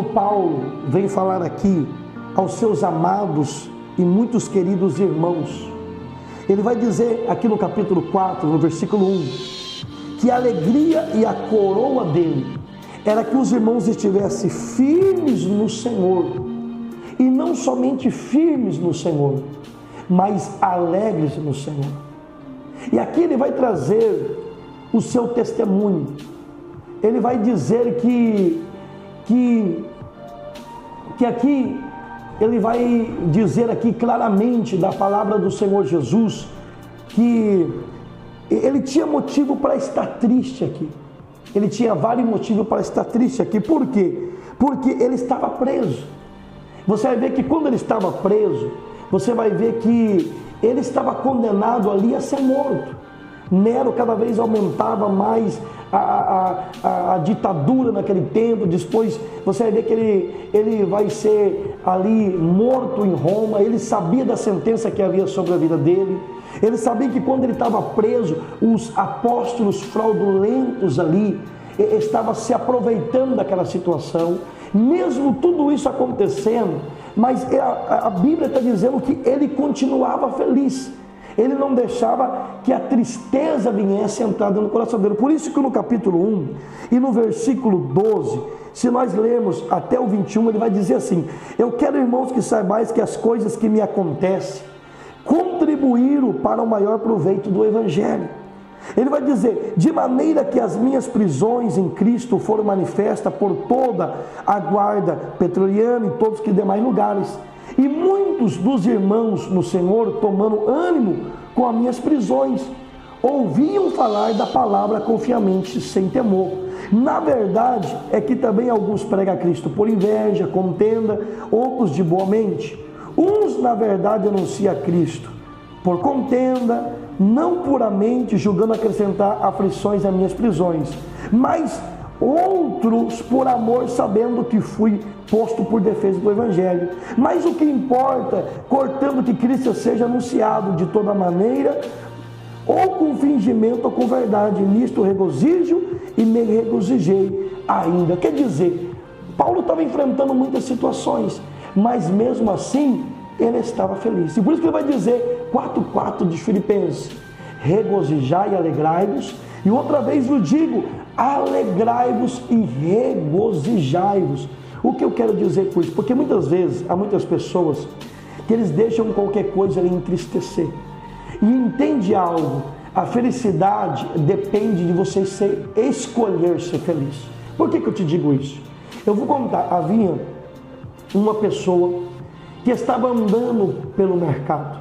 Paulo vem falar aqui aos seus amados e muitos queridos irmãos. Ele vai dizer aqui no capítulo 4, no versículo 1, que a alegria e a coroa dele era que os irmãos estivessem firmes no Senhor, e não somente firmes no Senhor, mas alegres no Senhor. E aqui ele vai trazer o seu testemunho. Ele vai dizer que aqui, ele vai dizer aqui claramente da palavra do Senhor Jesus, que ele tinha motivo para estar triste aqui. Ele tinha vários motivos para estar triste aqui. Por quê? Porque ele estava preso. Você vai ver que quando ele estava preso, você vai ver que ele estava condenado ali a ser morto. Nero cada vez aumentava mais a ditadura naquele tempo. Depois você vai ver que ele vai ser ali morto em Roma. Ele sabia da sentença que havia sobre a vida dele. Ele sabia que quando ele estava preso, os apóstolos fraudulentos ali estavam se aproveitando daquela situação. Mesmo tudo isso acontecendo, mas a Bíblia está dizendo que ele continuava feliz. Ele não deixava que a tristeza viesse entrar dentro do coração dele. Por isso que no capítulo 1 e no versículo 12, se nós lermos até o 21, ele vai dizer assim: eu quero, irmãos, que saibais que as coisas que me acontecem contribuíram para o maior proveito do Evangelho. Ele vai dizer: de maneira que as minhas prisões em Cristo foram manifestas por toda a guarda pretoriana e todos os demais lugares. E muitos dos irmãos no Senhor, tomando ânimo com as minhas prisões, ouviam falar da palavra confiantemente, sem temor. Na verdade, é que também alguns pregam a Cristo por inveja, contenda, outros de boa mente. Uns, na verdade, anunciam a Cristo por contenda, não puramente julgando acrescentar aflições às minhas prisões, mas outros por amor, sabendo que fui posto por defesa do Evangelho. Mas o que importa, cortando que Cristo seja anunciado de toda maneira, ou com fingimento ou com verdade, nisto regozijo e me regozijei ainda. Quer dizer, Paulo estava enfrentando muitas situações, mas mesmo assim ele estava feliz. E por isso que ele vai dizer 4:4 de Filipenses: regozijai e alegrai-vos. E outra vez eu digo: alegrai-vos e regozijai-vos. O que eu quero dizer por isso? Porque muitas vezes há muitas pessoas que eles deixam qualquer coisa ali entristecer. E entende algo: a felicidade depende de você escolher ser feliz. Por que eu te digo isso? Eu vou contar. Havia uma pessoa que estava andando pelo mercado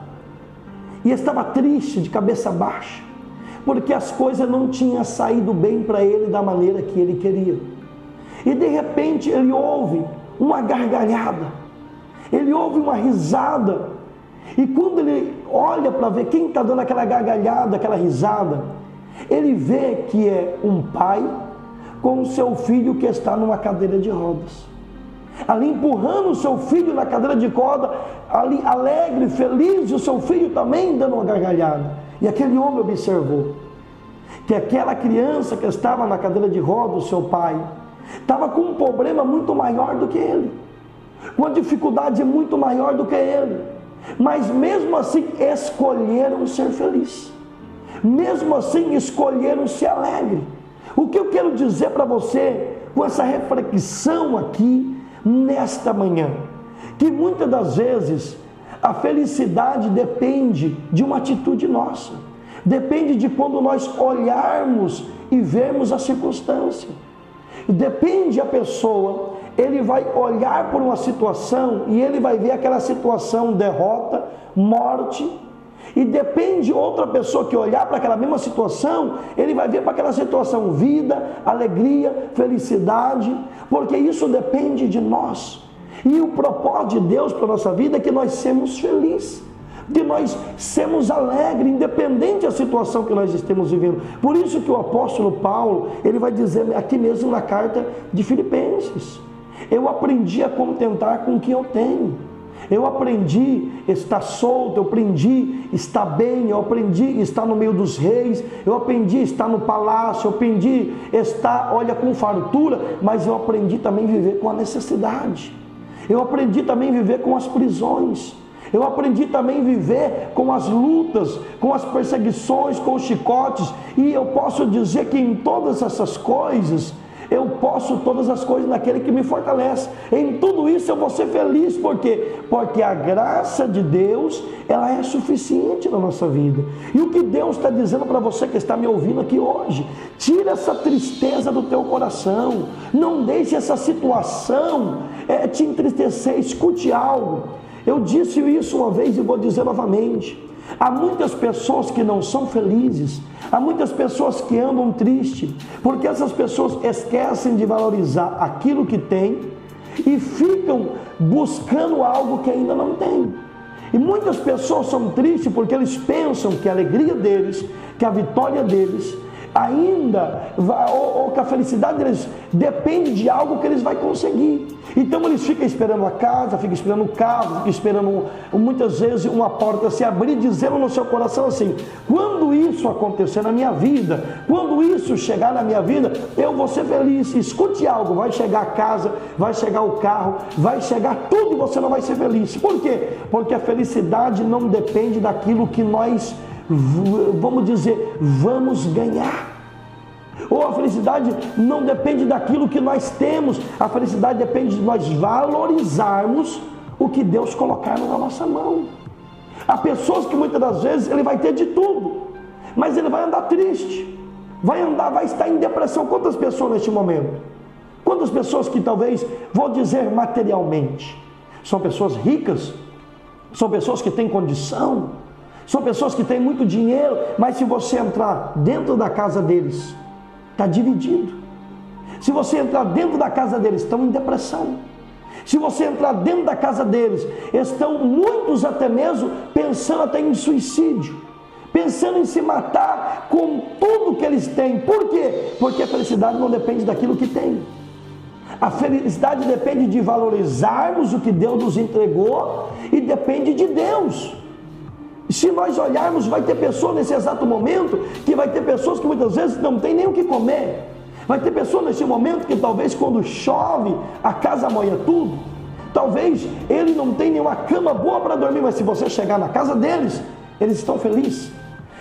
e estava triste, de cabeça baixa, porque as coisas não tinham saído bem para ele da maneira que ele queria. E de repente ele ouve uma gargalhada, ele ouve uma risada, e quando ele olha para ver quem está dando aquela gargalhada, aquela risada, ele vê que é um pai com o seu filho que está numa cadeira de rodas, ali empurrando o seu filho na cadeira de roda, ali alegre, feliz, e o seu filho também dando uma gargalhada. E aquele homem observou que aquela criança que estava na cadeira de roda, o seu pai, estava com um problema muito maior do que ele, com uma dificuldade muito maior do que ele, mas mesmo assim escolheram ser felizes, mesmo assim escolheram ser alegre. O que eu quero dizer para você com essa reflexão aqui nesta manhã, que muitas das vezes a felicidade depende de uma atitude nossa, depende de quando nós olharmos e vermos a circunstância. Depende a pessoa, ele vai olhar por uma situação e ele vai ver aquela situação derrota, morte. E depende outra pessoa que olhar para aquela mesma situação, ele vai ver para aquela situação vida, alegria, felicidade, porque isso depende de nós. E o propósito de Deus para a nossa vida é que nós sejamos felizes, que nós sejamos alegres, independente da situação que nós estemos vivendo. Por isso que o apóstolo Paulo, ele vai dizer aqui mesmo na carta de Filipenses: eu aprendi a contentar com o que eu tenho. Eu aprendi a estar solto, eu aprendi a estar bem, eu aprendi a estar no meio dos reis, eu aprendi a estar no palácio, eu aprendi a estar, olha, com fartura, mas eu aprendi também a viver com a necessidade. Eu aprendi também a viver com as prisões. Eu aprendi também a viver com as lutas, com as perseguições, com os chicotes. E eu posso dizer que em todas essas coisas, eu posso todas as coisas naquele que me fortalece. Em tudo isso eu vou ser feliz. Por quê? Porque a graça de Deus, ela é suficiente na nossa vida. E o que Deus está dizendo para você que está me ouvindo aqui hoje? Tira essa tristeza do teu coração. Não deixe essa situação te entristecer. Escute algo. Eu disse isso uma vez e vou dizer novamente. Há muitas pessoas que não são felizes, há muitas pessoas que andam tristes, porque essas pessoas esquecem de valorizar aquilo que têm e ficam buscando algo que ainda não têm. E muitas pessoas são tristes porque eles pensam que a alegria deles, que a vitória deles, ou que a felicidade deles depende de algo que eles vão conseguir. Então eles ficam esperando a casa, ficam esperando o carro, ficam esperando muitas vezes uma porta se abrir, dizendo no seu coração assim: quando isso acontecer na minha vida, quando isso chegar na minha vida, eu vou ser feliz. Escute algo, vai chegar a casa, vai chegar o carro, vai chegar tudo e você não vai ser feliz. Por quê? Porque a felicidade não depende daquilo que nós, vamos dizer, vamos ganhar. Ou a felicidade não depende daquilo que nós temos, a felicidade depende de nós valorizarmos o que Deus colocar na nossa mão. Há pessoas que muitas das vezes ele vai ter de tudo, mas ele vai andar triste, vai estar em depressão. Quantas pessoas neste momento? Quantas pessoas que talvez, vou dizer materialmente, são pessoas ricas, são pessoas que têm condição, são pessoas que têm muito dinheiro, mas se você entrar dentro da casa deles, está dividido. Se você entrar dentro da casa deles, estão em depressão. Se você entrar dentro da casa deles, estão muitos até mesmo pensando até em suicídio, pensando em se matar com tudo que eles têm. Por quê? Porque a felicidade não depende daquilo que tem. A felicidade depende de valorizarmos o que Deus nos entregou e depende de Deus. Se nós olharmos, vai ter pessoas nesse exato momento, que vai ter pessoas que muitas vezes não tem nem o que comer. Vai ter pessoas nesse momento que talvez quando chove, a casa molha tudo. Talvez ele não tenha nenhuma cama boa para dormir, mas se você chegar na casa deles, eles estão felizes,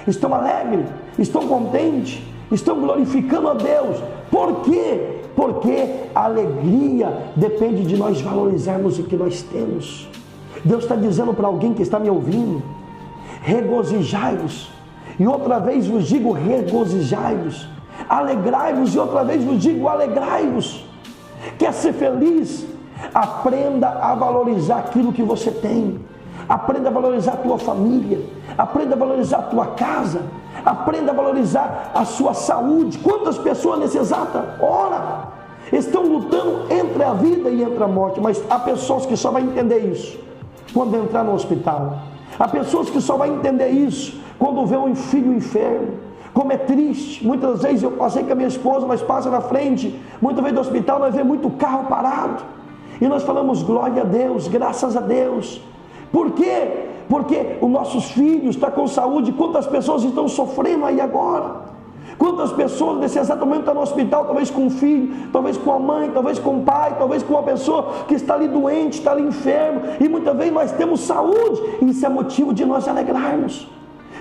estão alegres, estão contentes, estão glorificando a Deus. Por quê? Porque a alegria depende de nós valorizarmos o que nós temos. Deus está dizendo para alguém que está me ouvindo: regozijai-vos, e outra vez vos digo regozijai-vos, alegrai-vos, e outra vez vos digo alegrai-vos. Quer ser feliz? Aprenda a valorizar aquilo que você tem, aprenda a valorizar a tua família, aprenda a valorizar a tua casa, aprenda a valorizar a sua saúde. Quantas pessoas nessa exata hora estão lutando entre a vida e entre a morte, mas há pessoas que só vão entender isso quando entrar no hospital. Há pessoas que só vão entender isso quando vê um filho enfermo. Como é triste. Muitas vezes eu passei com a minha esposa, nós passa na frente, muitas vezes do hospital, nós vemos muito carro parado. E nós falamos glória a Deus, graças a Deus. Por quê? Porque os nossos filhos estão com saúde. Quantas pessoas estão sofrendo aí agora? Quantas pessoas nesse exato momento estão no hospital, talvez com um filho, talvez com a mãe, talvez com o pai, talvez com uma pessoa que está ali doente, está ali enfermo, e muitas vezes nós temos saúde, e isso é motivo de nós alegrarmos.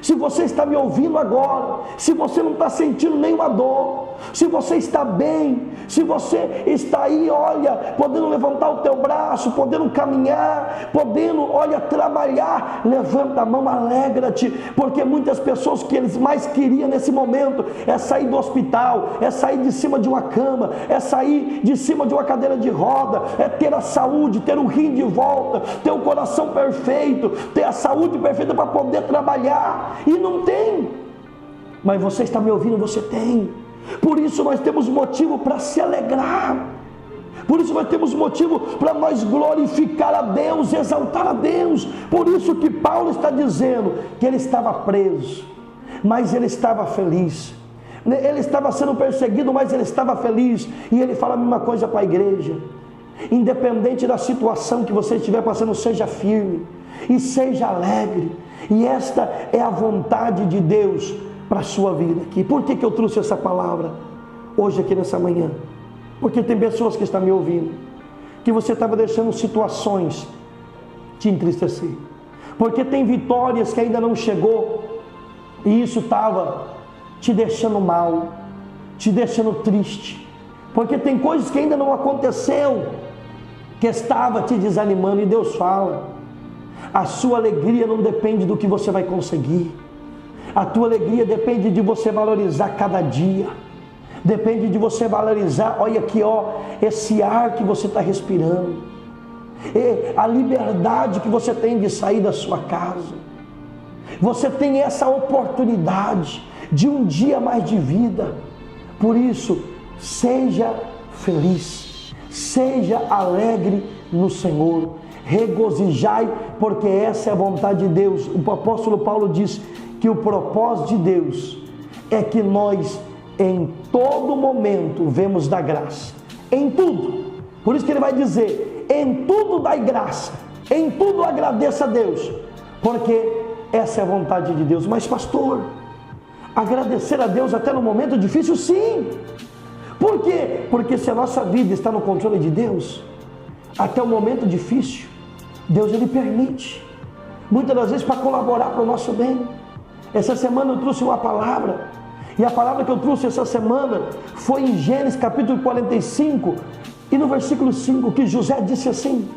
Se você está me ouvindo agora, se você não está sentindo nenhuma dor, se você está bem, se você está aí, olha, podendo levantar o teu braço, podendo caminhar, podendo, olha, trabalhar, levanta a mão, alegra-te, porque muitas pessoas que eles mais queriam nesse momento é sair do hospital, é sair de cima de uma cama, é sair de cima de uma cadeira de roda, é ter a saúde, ter o rim de volta, ter o coração perfeito, ter a saúde perfeita para poder trabalhar. E não tem, mas você está me ouvindo, você tem. Por isso nós temos motivo para se alegrar, por isso nós temos motivo para nós glorificar a Deus, exaltar a Deus. Por isso que Paulo está dizendo que ele estava preso, mas ele estava feliz. Ele estava sendo perseguido, mas ele estava feliz. E ele fala a mesma coisa para a igreja. Independente da situação que você estiver passando, seja firme e seja alegre. E esta é a vontade de Deus para a sua vida aqui. Por que eu trouxe essa palavra hoje aqui nessa manhã? Porque tem pessoas que estão me ouvindo, que você estava deixando situações te entristecer. Porque tem vitórias que ainda não chegou, e isso estava te deixando mal, te deixando triste. Porque tem coisas que ainda não aconteceu, que estava te desanimando. E Deus fala: a sua alegria não depende do que você vai conseguir. A tua alegria depende de você valorizar cada dia. Depende de você valorizar, olha aqui, esse ar que você está respirando, a liberdade que você tem de sair da sua casa. Você tem essa oportunidade de um dia mais de vida. Por isso, seja feliz, seja alegre no Senhor, regozijai, porque essa é a vontade de Deus. O apóstolo Paulo diz que o propósito de Deus é que nós em todo momento vemos da graça, em tudo. Por isso que ele vai dizer: em tudo dai graça, em tudo agradeça a Deus, porque essa é a vontade de Deus. Mas pastor, agradecer a Deus até no momento difícil? Sim. Por quê? Porque se a nossa vida está no controle de Deus, até o momento difícil, Deus ele permite, muitas das vezes para colaborar para o nosso bem. Essa semana eu trouxe uma palavra, e a palavra que eu trouxe essa semana foi em Gênesis capítulo 45, e no versículo 5, que José disse assim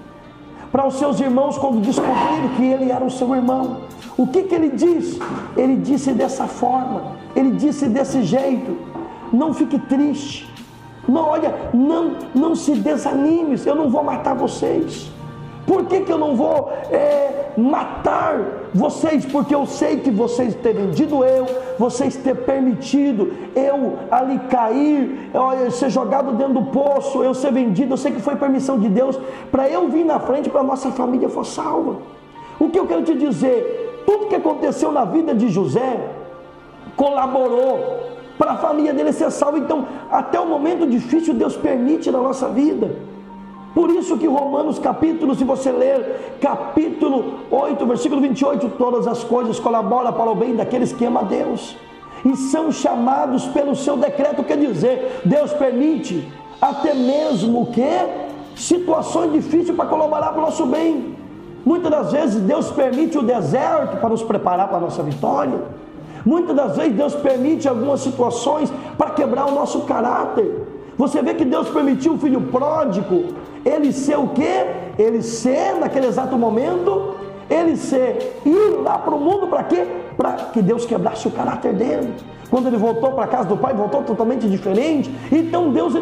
para os seus irmãos quando descobriram que ele era o seu irmão. O que ele disse? Ele disse dessa forma, ele disse desse jeito: não fique triste, não se desanime, eu não vou matar vocês. Por que eu não vou matar vocês? Porque eu sei que vocês terem vendido vocês terem permitido eu ali cair, eu ser jogado dentro do poço, eu ser vendido, eu sei que foi permissão de Deus, para eu vir na frente, para a nossa família for salva. O que eu quero te dizer? Tudo que aconteceu na vida de José colaborou para a família dele ser salva. Então, até o momento difícil, Deus permite na nossa vida. Por isso que Romanos capítulo, se você ler, capítulo 8, versículo 28, todas as coisas colaboram para o bem daqueles que amam a Deus e são chamados pelo seu decreto. Quer dizer, Deus permite até mesmo o quê? Situações difíceis para colaborar para o nosso bem. Muitas das vezes Deus permite o deserto para nos preparar para a nossa vitória. Muitas das vezes Deus permite algumas situações para quebrar o nosso caráter. Você vê que Deus permitiu o filho pródigo, ele ser o quê? Ele ser, naquele exato momento, ele ser, ir lá para o mundo para quê? Para que Deus quebrasse o caráter dele. Quando ele voltou para a casa do pai, voltou totalmente diferente. Então Deus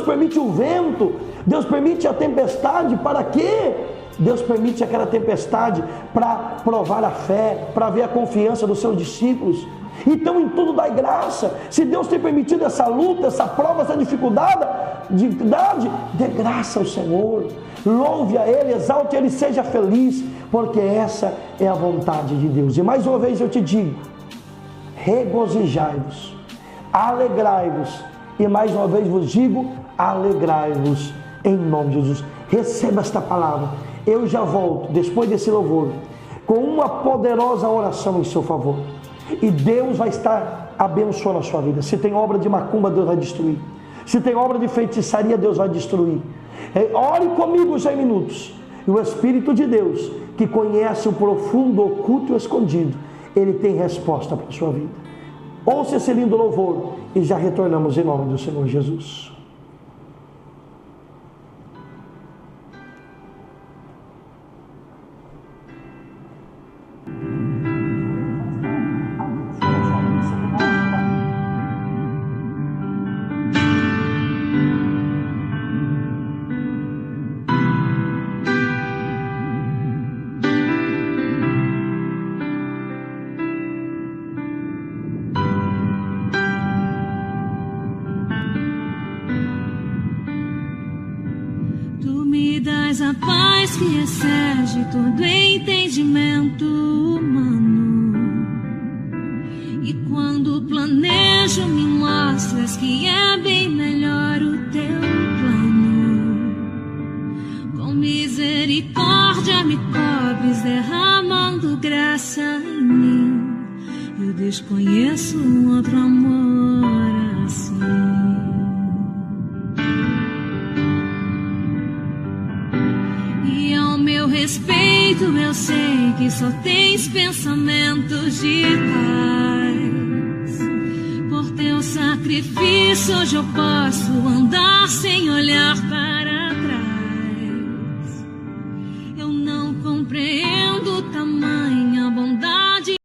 permite o vento, Deus permite a tempestade, para quê? Deus permite aquela tempestade para provar a fé, para ver a confiança dos seus discípulos. Então em tudo dai graça. Se Deus tem permitido essa luta, essa prova, essa dificuldade, dê graça ao Senhor, louve a Ele, exalte Ele, seja feliz, porque essa é a vontade de Deus. E mais uma vez eu te digo: regozijai-vos, alegrai-vos, e mais uma vez vos digo: alegrai-vos em nome de Jesus. Receba esta palavra. Eu já volto depois desse louvor com uma poderosa oração em seu favor, e Deus vai estar abençoando a sua vida. Se tem obra de macumba, Deus vai destruir. Se tem obra de feitiçaria, Deus vai destruir. Ore comigo já em minutos, e o Espírito de Deus, que conhece o profundo, oculto e escondido, Ele tem resposta para a sua vida. Ouça esse lindo louvor e já retornamos em nome do Senhor Jesus. A paz que excede todo entendimento humano. E quando planejo, me mostras que é bem melhor o teu plano. Com misericórdia me cobres, derramando graça em mim. Eu desconheço um outro amor assim. E ao meu respeito eu sei que só tens pensamentos de paz. Por teu sacrifício hoje eu posso andar sem olhar para trás. Eu não comprei